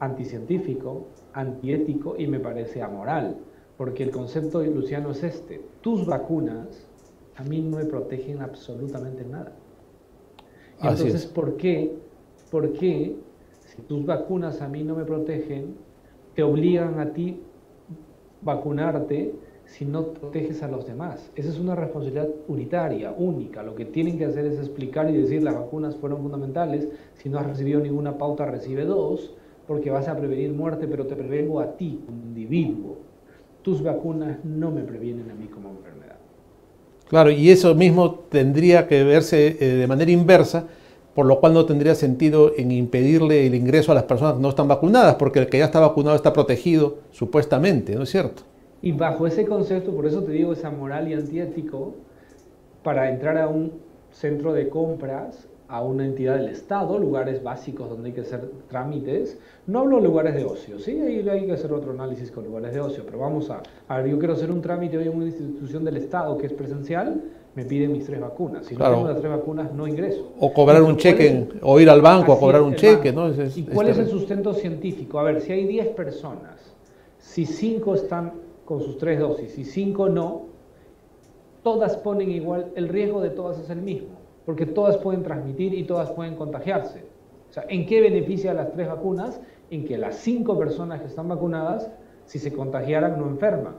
anticientífico, antiético y me parece amoral. Porque el concepto, Luciano, es este: tus vacunas a mí no me protegen absolutamente nada. Y entonces, ¿por qué si tus vacunas a mí no me protegen, te obligan a ti vacunarte si no proteges a los demás? Esa es una responsabilidad unitaria, única. Lo que tienen que hacer es explicar y decir las vacunas fueron fundamentales. Si no has recibido ninguna pauta, recibe 2, porque vas a prevenir muerte, pero te prevengo a ti como individuo. Tus vacunas no me previenen a mí como enfermedad. Claro, y eso mismo tendría que verse de manera inversa, por lo cual no tendría sentido en impedirle el ingreso a las personas que no están vacunadas, porque el que ya está vacunado está protegido, supuestamente, ¿no es cierto? Y bajo ese concepto, por eso te digo, es amoral y antiético, para entrar a un centro de compras, a una entidad del Estado, lugares básicos donde hay que hacer trámites, no hablo de lugares de ocio, sí, ahí hay que hacer otro análisis con lugares de ocio, pero vamos a ver, yo quiero hacer un trámite hoy en una institución del Estado que es presencial, me piden mis 3 vacunas. Si no tengo las 3 vacunas, no ingreso. O cobrar un cheque, o ir al banco a cobrar un cheque, ¿no? ¿Y cuál es el sustento científico? A ver, si hay 10 personas, si 5 están con sus 3 dosis y 5 no, todas ponen igual, el riesgo de todas es el mismo, porque todas pueden transmitir y todas pueden contagiarse. O sea, ¿en qué beneficia las 3 vacunas? En que las 5 personas que están vacunadas, si se contagiaran, no enferman.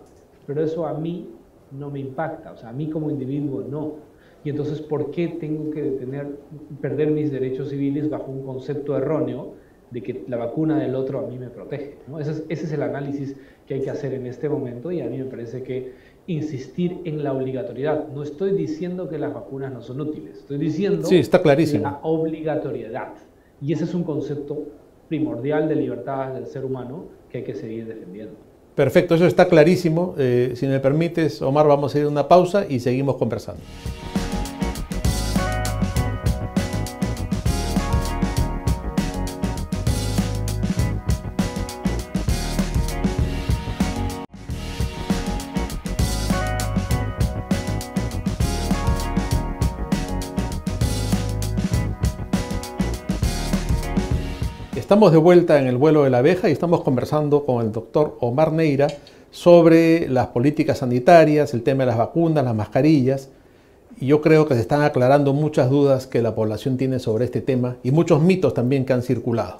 Pero eso a mí no me impacta, o sea, a mí como individuo no. Y entonces, ¿por qué tengo que perder mis derechos civiles bajo un concepto erróneo de que la vacuna del otro a mí me protege, ¿no? Ese es el análisis que hay que hacer en este momento, y a mí me parece que insistir en la obligatoriedad. No estoy diciendo que las vacunas no son útiles, estoy diciendo está clarísimo. La obligatoriedad. Y ese es un concepto primordial de libertad del ser humano que hay que seguir defendiendo. Perfecto, eso está clarísimo. Si me permites, Omar, vamos a ir a una pausa y seguimos conversando. Estamos de vuelta en el vuelo de la abeja y estamos conversando con el doctor Omar Neira sobre las políticas sanitarias, el tema de las vacunas, las mascarillas. Y yo creo que se están aclarando muchas dudas que la población tiene sobre este tema y muchos mitos también que han circulado.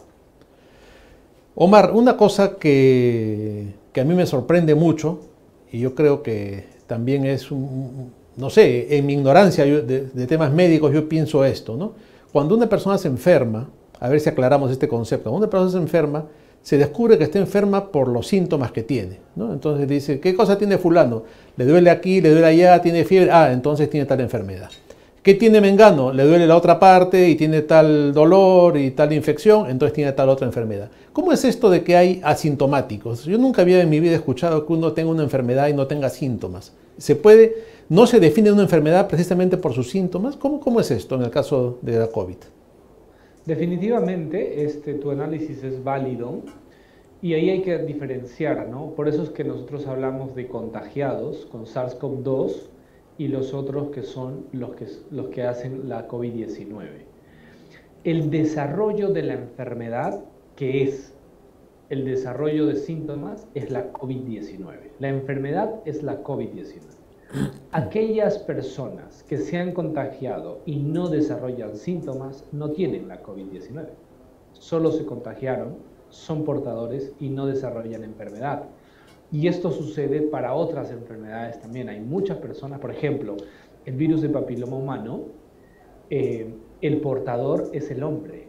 Omar, una cosa que a mí me sorprende mucho, y yo creo que también es no sé, en mi ignorancia de temas médicos yo pienso esto, ¿no? Cuando una persona se enferma, a ver si aclaramos este concepto, cuando una persona se enferma, se descubre que está enferma por los síntomas que tiene, ¿no? Entonces dice, ¿qué cosa tiene fulano? Le duele aquí, le duele allá, tiene fiebre, entonces tiene tal enfermedad. ¿Qué tiene mengano? Le duele la otra parte y tiene tal dolor y tal infección, entonces tiene tal otra enfermedad. ¿Cómo es esto de que hay asintomáticos? Yo nunca había en mi vida escuchado que uno tenga una enfermedad y no tenga síntomas. ¿No se define una enfermedad precisamente por sus síntomas? ¿Cómo es esto en el caso de la COVID? Definitivamente, tu análisis es válido y ahí hay que diferenciar, ¿no? Por eso es que nosotros hablamos de contagiados con SARS-CoV-2 y los otros que son los que hacen la COVID-19. El desarrollo de la enfermedad, que es el desarrollo de síntomas, es la COVID-19. La enfermedad es la COVID-19. Aquellas personas que se han contagiado y no desarrollan síntomas no tienen la COVID-19. Solo se contagiaron, son portadores y no desarrollan enfermedad. Y esto sucede para otras enfermedades también. Hay muchas personas, por ejemplo, el virus de papiloma humano, el portador es el hombre,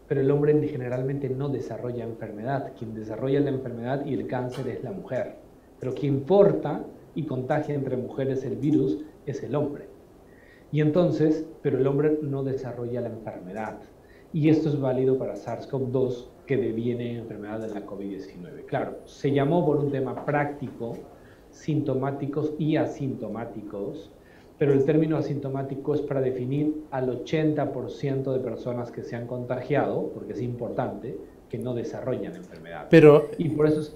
pero el hombre generalmente no desarrolla enfermedad. Quien desarrolla la enfermedad y el cáncer es la mujer. Pero quien porta y contagia entre mujeres el virus es el hombre. Y entonces, pero el hombre no desarrolla la enfermedad. Y esto es válido para SARS-CoV-2, que deviene enfermedad de la COVID-19. Claro, se llamó por un tema práctico, sintomáticos y asintomáticos, pero el término asintomático es para definir al 80% de personas que se han contagiado, porque es importante, que no desarrollan enfermedad. Y por eso es...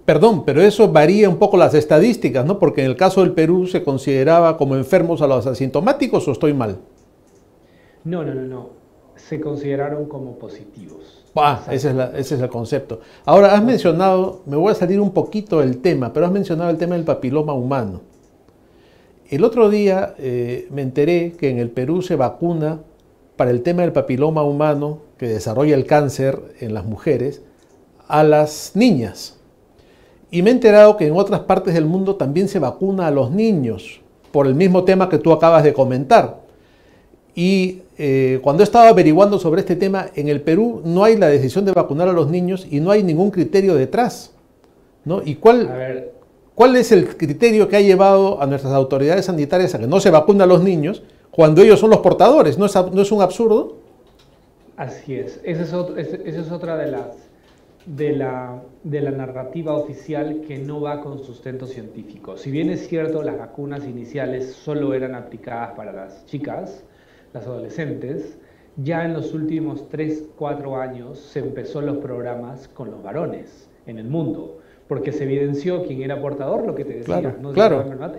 Perdón, pero eso varía un poco las estadísticas, ¿no? Porque en el caso del Perú se consideraba como enfermos a los asintomáticos, ¿o estoy mal? No. Se consideraron como positivos. Ese es el concepto. Ahora, has mencionado, me voy a salir un poquito del tema, pero has mencionado el tema del papiloma humano. El otro día me enteré que en el Perú se vacuna para el tema del papiloma humano, que desarrolla el cáncer en las mujeres, a las niñas. Y me he enterado que en otras partes del mundo también se vacuna a los niños, por el mismo tema que tú acabas de comentar. Y cuando he estado averiguando sobre este tema, en el Perú no hay la decisión de vacunar a los niños y no hay ningún criterio detrás, ¿no? ¿Y cuál es el criterio que ha llevado a nuestras autoridades sanitarias a que no se vacune a los niños cuando ellos son los portadores? ¿No es un absurdo? Así es. Esa es otra de la narrativa oficial que no va con sustento científico. Si bien es cierto, las vacunas iniciales solo eran aplicadas para las chicas, las adolescentes, ya en los últimos 3-4 años se empezó los programas con los varones en el mundo, porque se evidenció quién era portador, lo que te decía,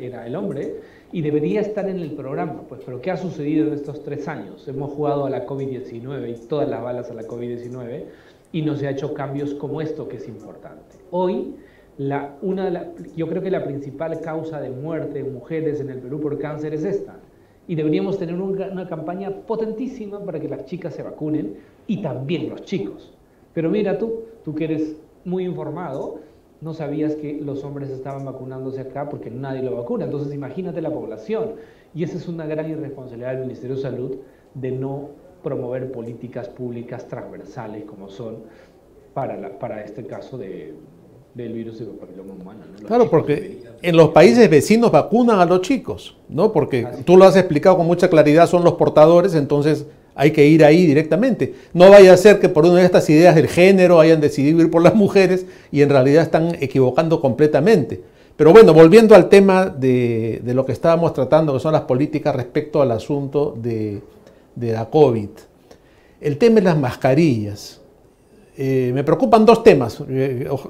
era el hombre, y debería estar en el programa. Pues, pero ¿qué ha sucedido en estos 3 años? Hemos jugado a la COVID-19 y todas las balas a la COVID-19 y no se ha hecho cambios como esto, que es importante. Hoy, yo creo que la principal causa de muerte de mujeres en el Perú por cáncer es esta. Y deberíamos tener una campaña potentísima para que las chicas se vacunen y también los chicos. Pero mira tú que eres muy informado, no sabías que los hombres estaban vacunándose acá porque nadie lo vacuna. Entonces imagínate la población. Y esa es una gran irresponsabilidad del Ministerio de Salud de no promover políticas públicas transversales como son para este caso del virus de papiloma humano, ¿no? Claro, porque en los países vecinos vacunan a los chicos, ¿no? Porque tú lo has explicado con mucha claridad, son los portadores, entonces hay que ir ahí directamente. No vaya a ser que por una de estas ideas del género hayan decidido ir por las mujeres y en realidad están equivocando completamente. Pero bueno, volviendo al tema de lo que estábamos tratando, que son las políticas respecto al asunto de la COVID. El tema de las mascarillas. Me preocupan 2 temas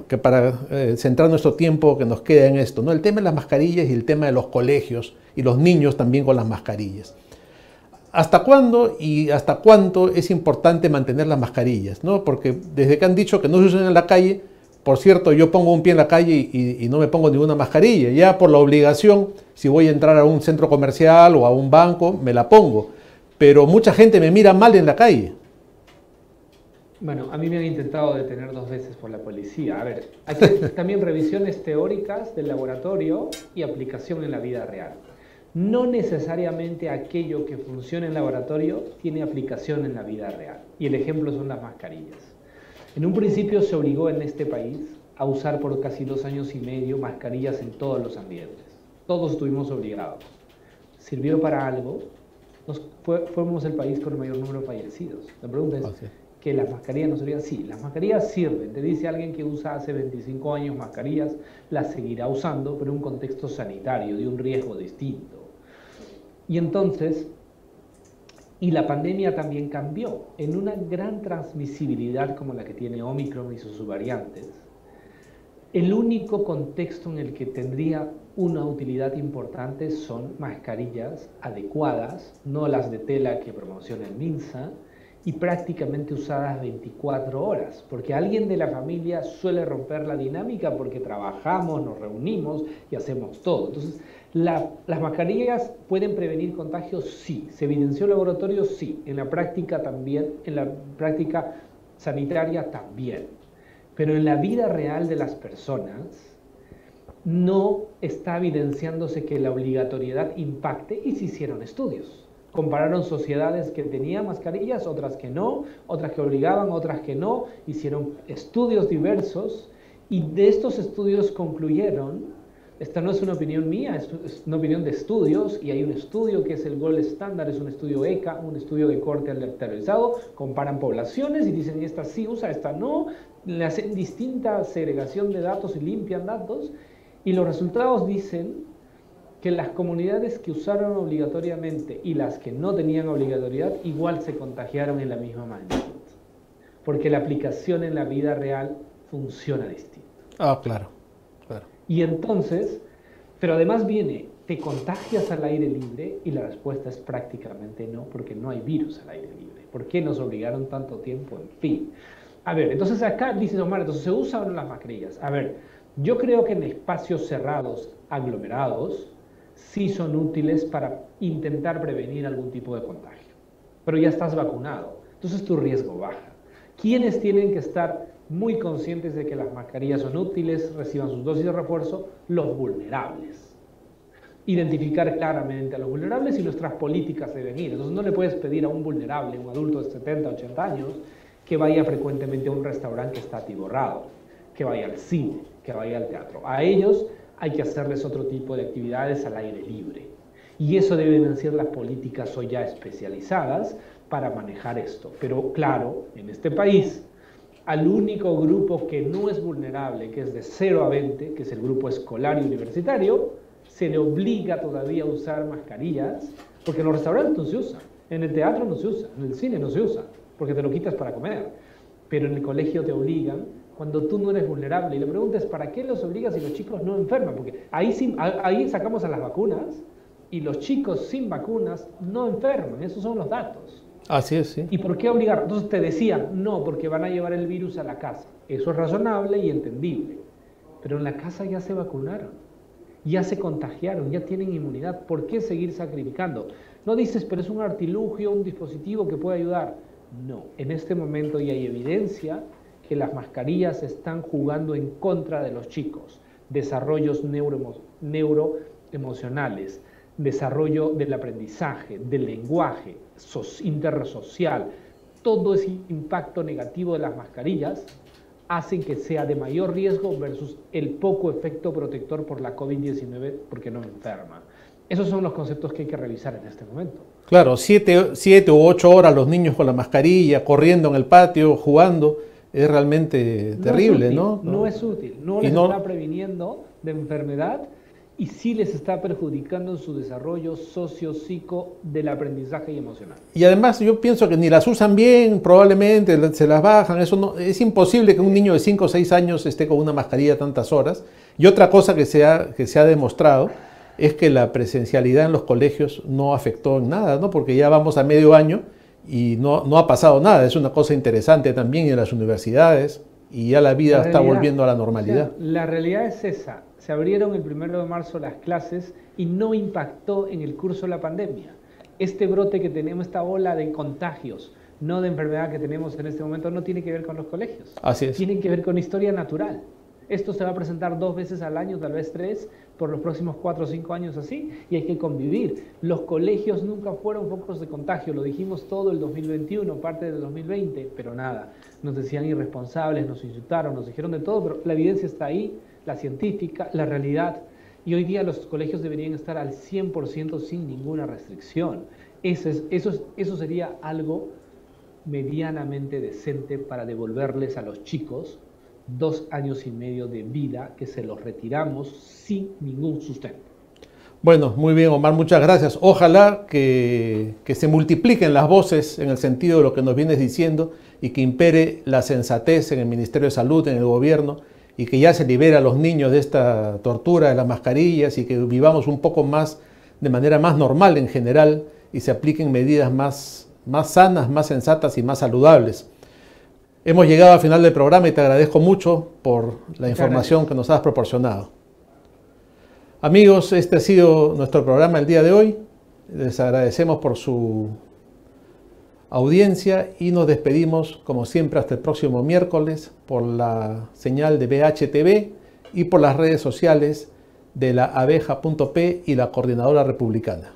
que para centrar nuestro tiempo que nos queda en esto, ¿no? El tema de las mascarillas y el tema de los colegios y los niños también con las mascarillas. ¿hasta cuándo y hasta cuánto es importante mantener las mascarillas, ¿no? Porque desde que han dicho que no se usan en la calle, por cierto, yo pongo un pie en la calle y no me pongo ninguna mascarilla. Ya por la obligación, si voy a entrar a un centro comercial o a un banco, me la pongo. Pero mucha gente me mira mal en la calle. Bueno, a mí me han intentado detener 2 veces por la policía. A ver, hay también revisiones teóricas del laboratorio y aplicación en la vida real. No necesariamente aquello que funciona en laboratorio tiene aplicación en la vida real. Y el ejemplo son las mascarillas. En un principio se obligó en este país a usar por casi 2 años y medio mascarillas en todos los ambientes. Todos estuvimos obligados. ¿Sirvió para algo? Fuimos el país con el mayor número de fallecidos. La pregunta es, ¿que las mascarillas no servían? Sí, las mascarillas sirven. Te dice alguien que usa hace 25 años mascarillas, las seguirá usando, pero en un contexto sanitario, de un riesgo distinto. Y entonces... Y la pandemia también cambió. En una gran transmisibilidad como la que tiene Omicron y sus subvariantes, el único contexto en el que tendría una utilidad importante son mascarillas adecuadas, no las de tela que promociona el MINSA, y prácticamente usadas 24 horas, porque alguien de la familia suele romper la dinámica porque trabajamos, nos reunimos y hacemos todo. Entonces, ¿las mascarillas pueden prevenir contagios? Sí. ¿Se evidenció en laboratorio? Sí. En la práctica también, en la práctica sanitaria también. Pero en la vida real de las personas no está evidenciándose que la obligatoriedad impacte, y se hicieron estudios. Compararon sociedades que tenían mascarillas, otras que no, otras que obligaban, otras que no. Hicieron estudios diversos y de estos estudios concluyeron, esta no es una opinión mía, es una opinión de estudios, y hay un estudio que es el Gold Standard, es un estudio ECA, un estudio de corte aleatorizado, comparan poblaciones y dicen esta sí usa, esta no, le hacen distinta segregación de datos y limpian datos, y los resultados dicen que las comunidades que usaron obligatoriamente y las que no tenían obligatoriedad igual se contagiaron en la misma magnitud, porque la aplicación en la vida real funciona distinto. Ah, claro. Y entonces, pero además viene, ¿te contagias al aire libre? Y la respuesta es prácticamente no, porque no hay virus al aire libre. ¿Por qué nos obligaron tanto tiempo? En fin. A ver, entonces acá dice Omar, entonces ¿se usan o no las mascarillas? A ver, yo creo que en espacios cerrados, aglomerados, sí son útiles para intentar prevenir algún tipo de contagio. Pero ya estás vacunado, entonces tu riesgo baja. ¿Quiénes tienen que estar muy conscientes de que las mascarillas son útiles, reciban sus dosis de refuerzo? Los vulnerables. Identificar claramente a los vulnerables, y nuestras políticas deben ir. Entonces no le puedes pedir a un vulnerable, un adulto de 70, 80 años, que vaya frecuentemente a un restaurante que está atiborrado, que vaya al cine, que vaya al teatro. A ellos hay que hacerles otro tipo de actividades al aire libre. Y eso deben ser las políticas hoy ya especializadas para manejar esto. Pero claro, en este país, al único grupo que no es vulnerable, que es de 0 a 20, que es el grupo escolar y universitario, se le obliga todavía a usar mascarillas, porque en los restaurantes no se usa, en el teatro no se usa, en el cine no se usa, porque te lo quitas para comer, pero en el colegio te obligan cuando tú no eres vulnerable. Y la pregunta es, ¿para qué los obligas si los chicos no enferman? Porque ahí sacamos a las vacunas, y los chicos sin vacunas no enferman, esos son los datos. Así es, sí. ¿Y por qué obligar? Entonces te decían, no, porque van a llevar el virus a la casa. Eso es razonable y entendible. Pero en la casa ya se vacunaron, ya se contagiaron, ya tienen inmunidad. ¿Por qué seguir sacrificando? No dices, pero es un artilugio, un dispositivo que puede ayudar. No, en este momento ya hay evidencia que las mascarillas están jugando en contra de los chicos. Desarrollos neuroemocionales, desarrollo del aprendizaje, del lenguaje, intersocial, todo ese impacto negativo de las mascarillas hacen que sea de mayor riesgo versus el poco efecto protector por la COVID-19 porque no enferma. Esos son los conceptos que hay que revisar en este momento. Claro, 7 u 8 horas los niños con la mascarilla, corriendo en el patio, jugando, es realmente terrible, ¿no? No es útil, no les está previniendo de enfermedad, y sí les está perjudicando en su desarrollo socio-psico del aprendizaje y emocional. Y además yo pienso que ni las usan bien, probablemente se las bajan, eso no, es imposible que un niño de 5 o 6 años esté con una mascarilla tantas horas. Y otra cosa que se ha demostrado es que la presencialidad en los colegios no afectó en nada, ¿no? Porque ya vamos a medio año y no ha pasado nada. Es una cosa interesante también en las universidades y ya la vida está volviendo a la normalidad. O sea, la realidad es esa. Se abrieron el 1 de marzo las clases y no impactó en el curso de la pandemia. Este brote que tenemos, esta ola de contagios, no de enfermedad que tenemos en este momento, no tiene que ver con los colegios. Así es. Tiene que ver con historia natural. Esto se va a presentar 2 veces al año, tal vez 3, por los próximos 4 o 5 años así, y hay que convivir. Los colegios nunca fueron focos de contagio, lo dijimos todo el 2021, parte del 2020, pero nada. Nos decían irresponsables, nos insultaron, nos dijeron de todo, pero la evidencia está ahí, la científica, la realidad. Y hoy día los colegios deberían estar al 100% sin ninguna restricción. Eso sería algo medianamente decente para devolverles a los chicos 2 años y medio de vida que se los retiramos sin ningún sustento. Bueno, muy bien, Omar, muchas gracias. Ojalá que se multipliquen las voces en el sentido de lo que nos vienes diciendo y que impere la sensatez en el Ministerio de Salud, en el gobierno, y que ya se libere a los niños de esta tortura de las mascarillas y que vivamos un poco más, de manera más normal en general, y se apliquen medidas más sanas, más sensatas y más saludables. Hemos llegado al final del programa y te agradezco mucho por la información que nos has proporcionado. Amigos, este ha sido nuestro programa el día de hoy. Les agradecemos por su audiencia y nos despedimos, como siempre, hasta el próximo miércoles por la señal de BHTV y por las redes sociales de la abeja.p y la Coordinadora Republicana.